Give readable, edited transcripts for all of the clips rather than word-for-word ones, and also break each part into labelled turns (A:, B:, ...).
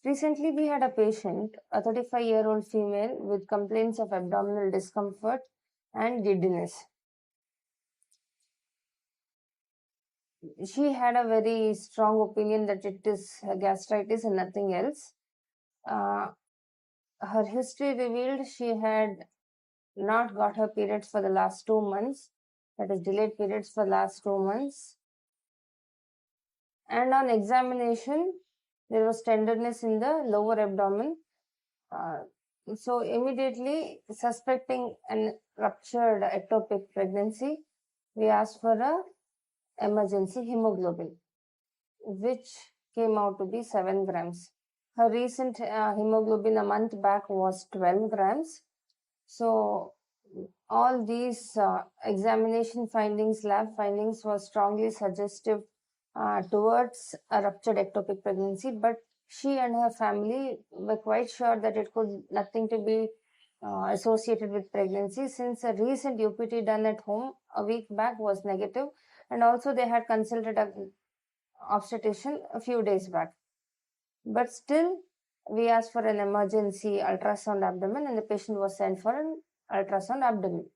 A: Recently, we had a patient, a 35-year-old female with complaints of abdominal discomfort and giddiness. She had a very strong opinion that it is gastritis and nothing else. Her history revealed she had not got her periods for the last 2 months, that is delayed periods for last 2 months. And on examination, there was tenderness in the lower abdomen. So immediately suspecting an ruptured ectopic pregnancy, we asked for a emergency hemoglobin, which came out to be 7 grams. Her recent hemoglobin a month back was 12 grams. So all these examination findings, lab findings, was strongly suggestive towards a ruptured ectopic pregnancy, but she and her family were quite sure that it could nothing to be associated with pregnancy, since a recent UPT done at home a week back was negative, and also they had consulted an obstetrician a few days back. But still, we asked for an emergency ultrasound abdomen, and the patient was sent for an ultrasound abdomen.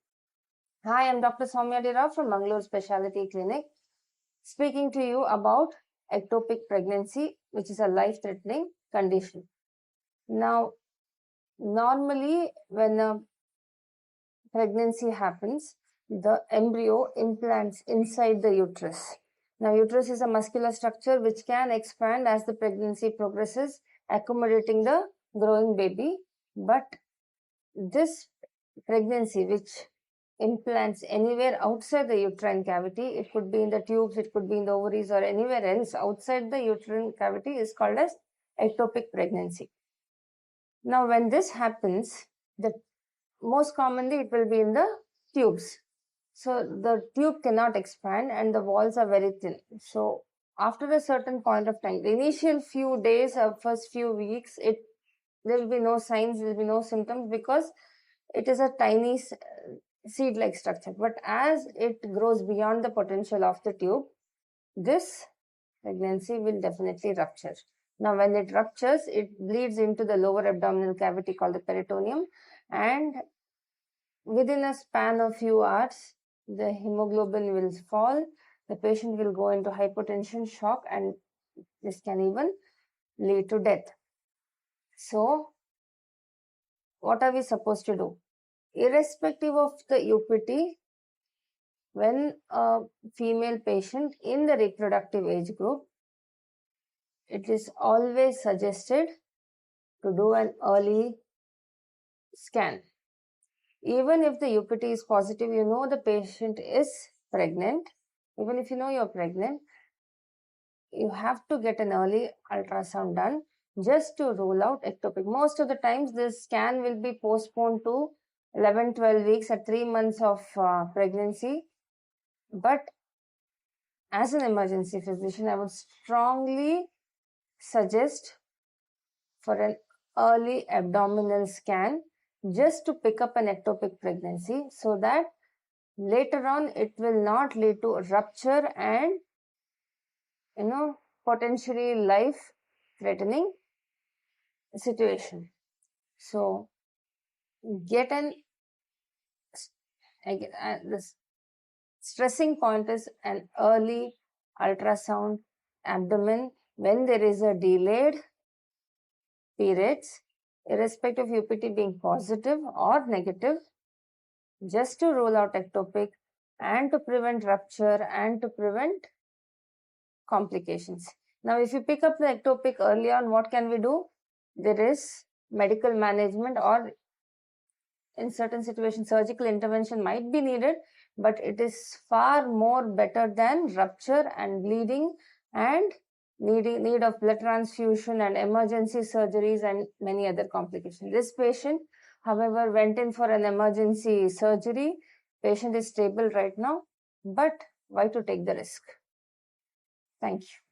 A: Hi, I'm Dr. Soumya Rao from Mangalore Specialty Clinic, speaking to you about ectopic pregnancy, which is a life-threatening condition. Now, normally when a pregnancy happens, the embryo implants inside the uterus. Now, uterus is a muscular structure which can expand as the pregnancy progresses, accommodating the growing baby. But this pregnancy, which implants anywhere outside the uterine cavity, it could be in the tubes, it could be in the ovaries, or anywhere else outside the uterine cavity, is called as ectopic pregnancy. Now, when this happens, most commonly it will be in the tubes. So the tube cannot expand and the walls are very thin. So after a certain point of time, the initial few days or first few weeks, there will be no signs, there will be no symptoms, because it is a tiny seed-like structure. But as it grows beyond the potential of the tube, this pregnancy will definitely rupture. Now, when it ruptures, it bleeds into the lower abdominal cavity called the peritoneum, and within a span of few hours, the hemoglobin will fall, the patient will go into hypotension, shock, and this can even lead to death. So, what are we supposed to do? Irrespective of the UPT, when a female patient in the reproductive age group, it is always suggested to do an early scan. Even if the UPT is positive, you know the patient is pregnant. Even if you know you're pregnant, you have to get an early ultrasound done just to rule out ectopic. Most of the times, this scan will be postponed to 11-12 weeks at 3 months of pregnancy. But as an emergency physician, I would strongly suggest for an early abdominal scan just to pick up an ectopic pregnancy, so that later on it will not lead to rupture and potentially life-threatening situation. So the stressing point is an early ultrasound abdomen when there is a delayed periods, irrespective of UPT being positive or negative, just to rule out ectopic and to prevent rupture and to prevent complications. Now, if you pick up the ectopic early on, what can we do? There is medical management, or in certain situations, surgical intervention might be needed, but it is far more better than rupture and bleeding and need of blood transfusion and emergency surgeries and many other complications. This patient, however, went in for an emergency surgery. Patient is stable right now, but why to take the risk? Thank you.